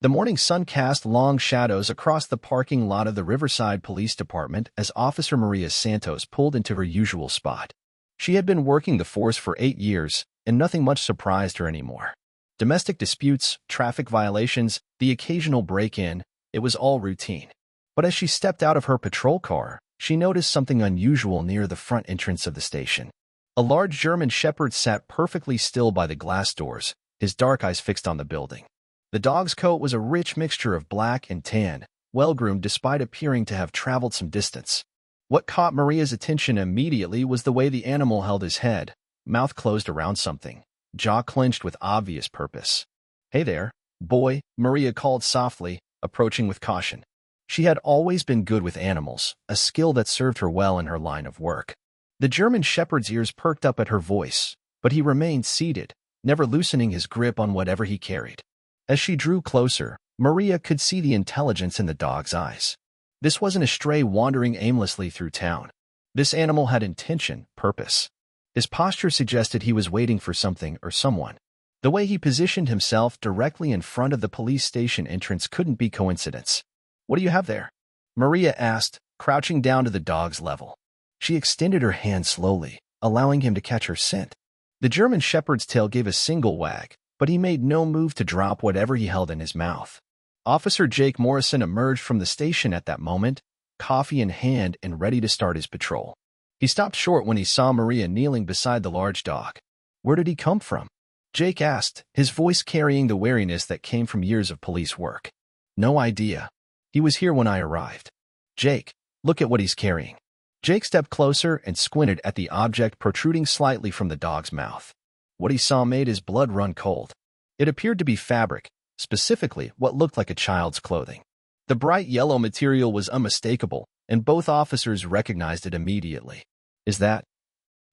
The morning sun cast long shadows across the parking lot of the Riverside Police Department as Officer Maria Santos pulled into her usual spot. She had been working the force for 8 years, and nothing much surprised her anymore. Domestic disputes, traffic violations, the occasional break-in, it was all routine. But as she stepped out of her patrol car, she noticed something unusual near the front entrance of the station. A large German Shepherd sat perfectly still by the glass doors, his dark eyes fixed on the building. The dog's coat was a rich mixture of black and tan, well-groomed despite appearing to have traveled some distance. What caught Maria's attention immediately was the way the animal held his head, mouth closed around something, jaw clenched with obvious purpose. "Hey there, boy," Maria called softly, approaching with caution. She had always been good with animals, a skill that served her well in her line of work. The German Shepherd's ears perked up at her voice, but he remained seated, never loosening his grip on whatever he carried. As she drew closer, Maria could see the intelligence in the dog's eyes. This wasn't a stray wandering aimlessly through town. This animal had intention, purpose. His posture suggested he was waiting for something or someone. The way he positioned himself directly in front of the police station entrance couldn't be coincidence. "What do you have there?" Maria asked, crouching down to the dog's level. She extended her hand slowly, allowing him to catch her scent. The German Shepherd's tail gave a single wag, but he made no move to drop whatever he held in his mouth. Officer Jake Morrison emerged from the station at that moment, coffee in hand and ready to start his patrol. He stopped short when he saw Maria kneeling beside the large dog. "Where did he come from?" Jake asked, his voice carrying the wariness that came from years of police work. "No idea. He was here when I arrived." "Jake, look at what he's carrying." Jake stepped closer and squinted at the object protruding slightly from the dog's mouth. What he saw made his blood run cold. It appeared to be fabric, specifically what looked like a child's clothing. The bright yellow material was unmistakable, and both officers recognized it immediately. "Is that?"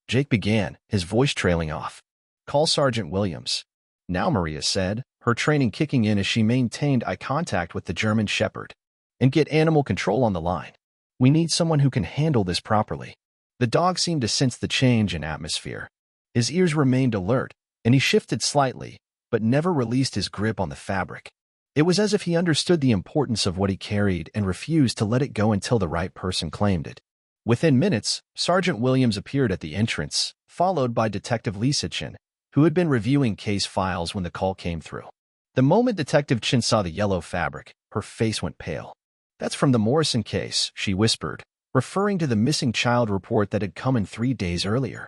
Jake began, his voice trailing off. "Call Sergeant Williams." "Now," Maria said, her training kicking in as she maintained eye contact with the German Shepherd. "And get animal control on the line. We need someone who can handle this properly." The dog seemed to sense the change in atmosphere. His ears remained alert, and he shifted slightly, but never released his grip on the fabric. It was as if he understood the importance of what he carried and refused to let it go until the right person claimed it. Within minutes, Sergeant Williams appeared at the entrance, followed by Detective Lisa Chin, who had been reviewing case files when the call came through. The moment Detective Chin saw the yellow fabric, her face went pale. "That's from the Morrison case," she whispered, referring to the missing child report that had come in 3 days earlier.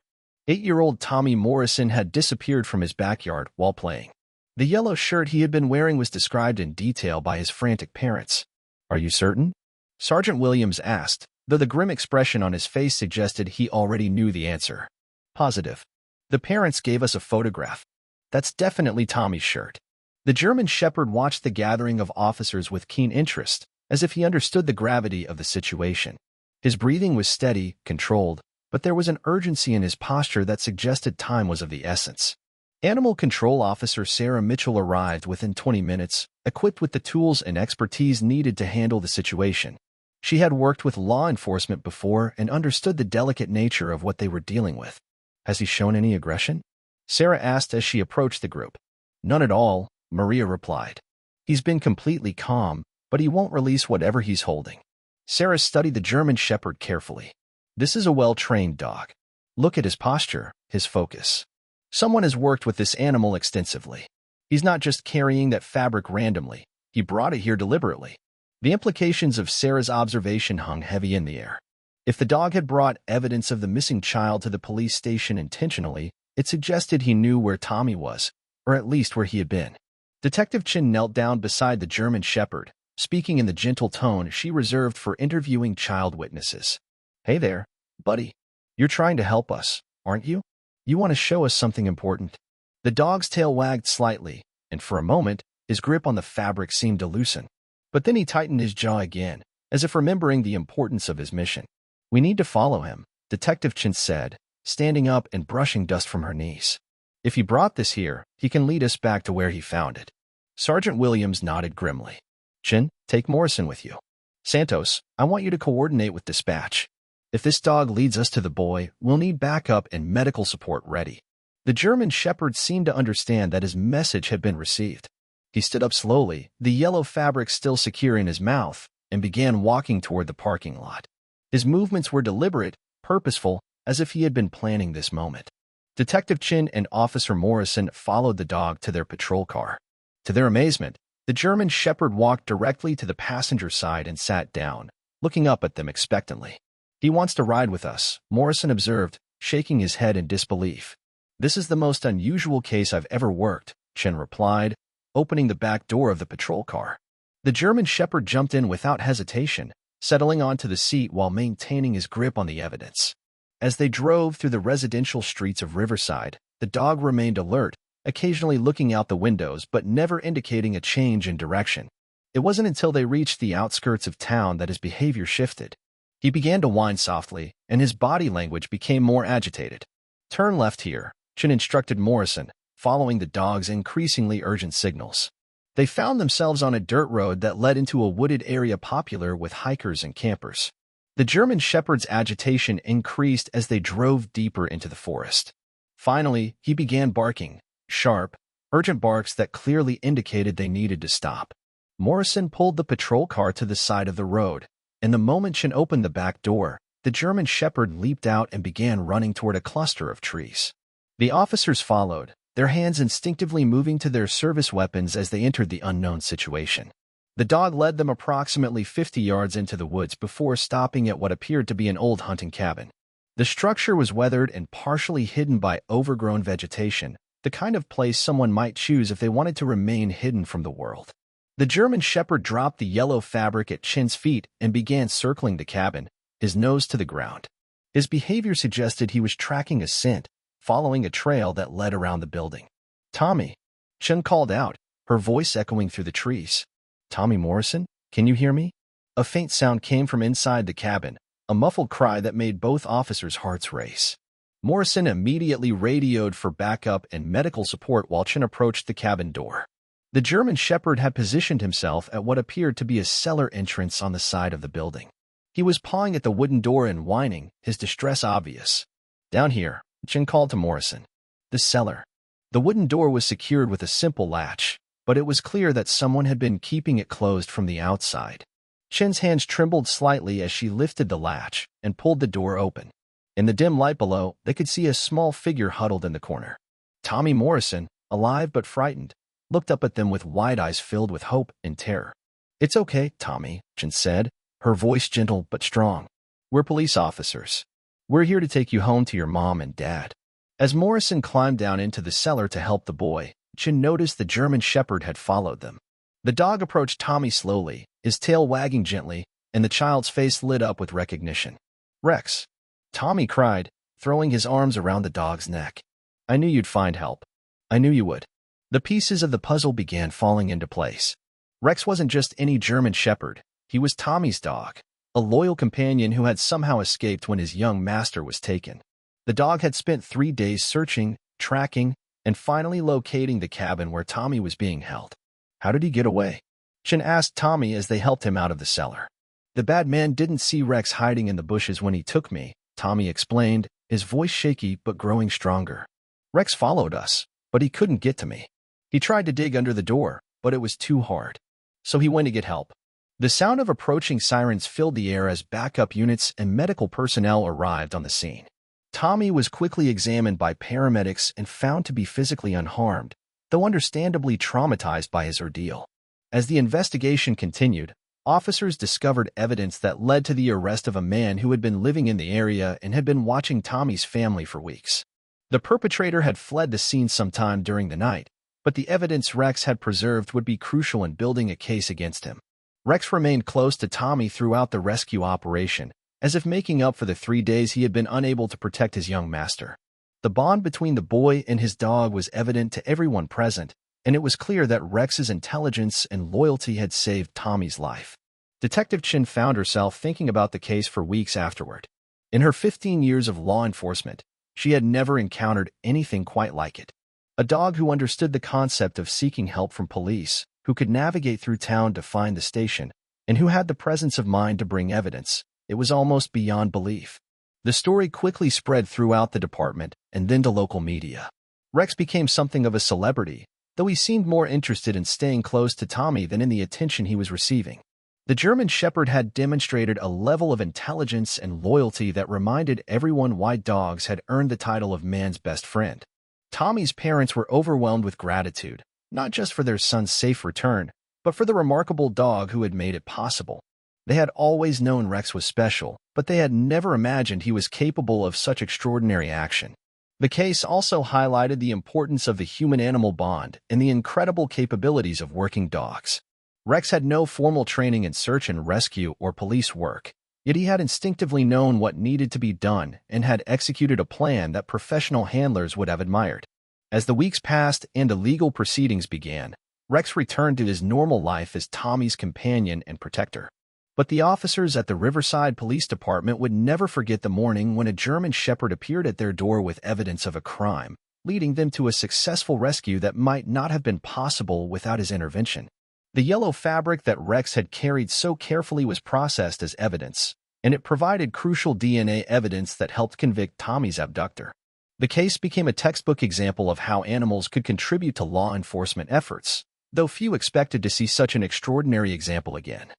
8-year-old Tommy Morrison had disappeared from his backyard while playing. The yellow shirt he had been wearing was described in detail by his frantic parents. "Are you certain?" Sergeant Williams asked, though the grim expression on his face suggested he already knew the answer. "Positive. The parents gave us a photograph. That's definitely Tommy's shirt." The German Shepherd watched the gathering of officers with keen interest, as if he understood the gravity of the situation. His breathing was steady, controlled, but there was an urgency in his posture that suggested time was of the essence. Animal Control Officer Sarah Mitchell arrived within 20 minutes, equipped with the tools and expertise needed to handle the situation. She had worked with law enforcement before and understood the delicate nature of what they were dealing with. "Has he shown any aggression?" Sarah asked as she approached the group. "None at all," Maria replied. "He's been completely calm, but he won't release whatever he's holding." Sarah studied the German Shepherd carefully. "This is a well-trained dog. Look at his posture, his focus. Someone has worked with this animal extensively. He's not just carrying that fabric randomly. He brought it here deliberately." The implications of Sarah's observation hung heavy in the air. If the dog had brought evidence of the missing child to the police station intentionally, it suggested he knew where Tommy was, or at least where he had been. Detective Chin knelt down beside the German Shepherd, speaking in the gentle tone she reserved for interviewing child witnesses. "Hey there, buddy. You're trying to help us, aren't you? You want to show us something important." The dog's tail wagged slightly, and for a moment, his grip on the fabric seemed to loosen. But then he tightened his jaw again, as if remembering the importance of his mission. "We need to follow him," Detective Chin said, standing up and brushing dust from her knees. "If he brought this here, he can lead us back to where he found it." Sergeant Williams nodded grimly. "Chin, take Morrison with you. Santos, I want you to coordinate with dispatch. If this dog leads us to the boy, we'll need backup and medical support ready." The German Shepherd seemed to understand that his message had been received. He stood up slowly, the yellow fabric still secure in his mouth, and began walking toward the parking lot. His movements were deliberate, purposeful, as if he had been planning this moment. Detective Chin and Officer Morrison followed the dog to their patrol car. To their amazement, the German Shepherd walked directly to the passenger side and sat down, looking up at them expectantly. "He wants to ride with us," Morrison observed, shaking his head in disbelief. "This is the most unusual case I've ever worked," Chin replied, opening the back door of the patrol car. The German Shepherd jumped in without hesitation, settling onto the seat while maintaining his grip on the evidence. As they drove through the residential streets of Riverside, the dog remained alert, occasionally looking out the windows but never indicating a change in direction. It wasn't until they reached the outskirts of town that his behavior shifted. He began to whine softly, and his body language became more agitated. "Turn left here," Chin instructed Morrison, following the dog's increasingly urgent signals. They found themselves on a dirt road that led into a wooded area popular with hikers and campers. The German Shepherd's agitation increased as they drove deeper into the forest. Finally, he began barking, sharp, urgent barks that clearly indicated they needed to stop. Morrison pulled the patrol car to the side of the road, and the moment Chin opened the back door, the German Shepherd leaped out and began running toward a cluster of trees. The officers followed, their hands instinctively moving to their service weapons as they entered the unknown situation. The dog led them approximately 50 yards into the woods before stopping at what appeared to be an old hunting cabin. The structure was weathered and partially hidden by overgrown vegetation, the kind of place someone might choose if they wanted to remain hidden from the world. The German Shepherd dropped the yellow fabric at Chin's feet and began circling the cabin, his nose to the ground. His behavior suggested he was tracking a scent, following a trail that led around the building. "Tommy," Chin called out, her voice echoing through the trees. "Tommy Morrison, can you hear me?" A faint sound came from inside the cabin, a muffled cry that made both officers' hearts race. Morrison immediately radioed for backup and medical support while Chin approached the cabin door. The German Shepherd had positioned himself at what appeared to be a cellar entrance on the side of the building. He was pawing at the wooden door and whining, his distress obvious. "Down here," Chin called to Morrison. The cellar. The wooden door was secured with a simple latch, but it was clear that someone had been keeping it closed from the outside. Chin's hands trembled slightly as she lifted the latch and pulled the door open. In the dim light below, they could see a small figure huddled in the corner. Tommy Morrison, alive but frightened, looked up at them with wide eyes filled with hope and terror. "It's okay, Tommy," Chin said, her voice gentle but strong. "We're police officers. We're here to take you home to your mom and dad." As Morrison climbed down into the cellar to help the boy, Chin noticed the German Shepherd had followed them. The dog approached Tommy slowly, his tail wagging gently, and the child's face lit up with recognition. "Rex," Tommy cried, throwing his arms around the dog's neck. "I knew you'd find help. I knew you would." The pieces of the puzzle began falling into place. Rex wasn't just any German Shepherd. He was Tommy's dog, a loyal companion who had somehow escaped when his young master was taken. The dog had spent 3 days searching, tracking, and finally locating the cabin where Tommy was being held. "How did he get away?" Chin asked Tommy as they helped him out of the cellar. "The bad man didn't see Rex hiding in the bushes when he took me," Tommy explained, his voice shaky but growing stronger. "Rex followed us, but he couldn't get to me. He tried to dig under the door, but it was too hard. So he went to get help." The sound of approaching sirens filled the air as backup units and medical personnel arrived on the scene. Tommy was quickly examined by paramedics and found to be physically unharmed, though understandably traumatized by his ordeal. As the investigation continued, officers discovered evidence that led to the arrest of a man who had been living in the area and had been watching Tommy's family for weeks. The perpetrator had fled the scene sometime during the night, but the evidence Rex had preserved would be crucial in building a case against him. Rex remained close to Tommy throughout the rescue operation, as if making up for the 3 days he had been unable to protect his young master. The bond between the boy and his dog was evident to everyone present, and it was clear that Rex's intelligence and loyalty had saved Tommy's life. Detective Chin found herself thinking about the case for weeks afterward. In her 15 years of law enforcement, she had never encountered anything quite like it. A dog who understood the concept of seeking help from police, who could navigate through town to find the station, and who had the presence of mind to bring evidence. It was almost beyond belief. The story quickly spread throughout the department and then to local media. Rex became something of a celebrity, though he seemed more interested in staying close to Tommy than in the attention he was receiving. The German Shepherd had demonstrated a level of intelligence and loyalty that reminded everyone why dogs had earned the title of man's best friend. Tommy's parents were overwhelmed with gratitude, not just for their son's safe return, but for the remarkable dog who had made it possible. They had always known Rex was special, but they had never imagined he was capable of such extraordinary action. The case also highlighted the importance of the human-animal bond and the incredible capabilities of working dogs. Rex had no formal training in search and rescue or police work, yet he had instinctively known what needed to be done and had executed a plan that professional handlers would have admired. As the weeks passed and the legal proceedings began, Rex returned to his normal life as Tommy's companion and protector. But the officers at the Riverside Police Department would never forget the morning when a German Shepherd appeared at their door with evidence of a crime, leading them to a successful rescue that might not have been possible without his intervention. The yellow fabric that Rex had carried so carefully was processed as evidence, and it provided crucial DNA evidence that helped convict Tommy's abductor. The case became a textbook example of how animals could contribute to law enforcement efforts, though few expected to see such an extraordinary example again.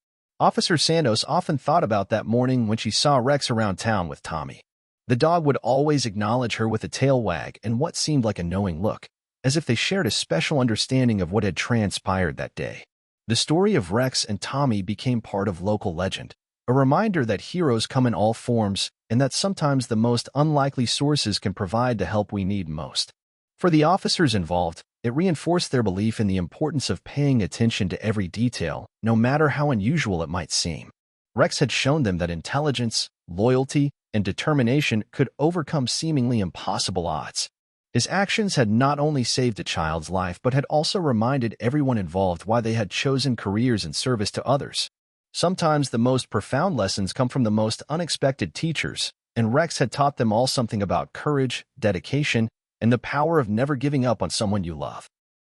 Officer Santos often thought about that morning when she saw Rex around town with Tommy. The dog would always acknowledge her with a tail wag and what seemed like a knowing look, as if they shared a special understanding of what had transpired that day. The story of Rex and Tommy became part of local legend, a reminder that heroes come in all forms and that sometimes the most unlikely sources can provide the help we need most. For the officers involved, it reinforced their belief in the importance of paying attention to every detail, no matter how unusual it might seem. Rex had shown them that intelligence, loyalty, and determination could overcome seemingly impossible odds. His actions had not only saved a child's life but had also reminded everyone involved why they had chosen careers in service to others. Sometimes the most profound lessons come from the most unexpected teachers, and Rex had taught them all something about courage, dedication, and the power of never giving up on someone you love.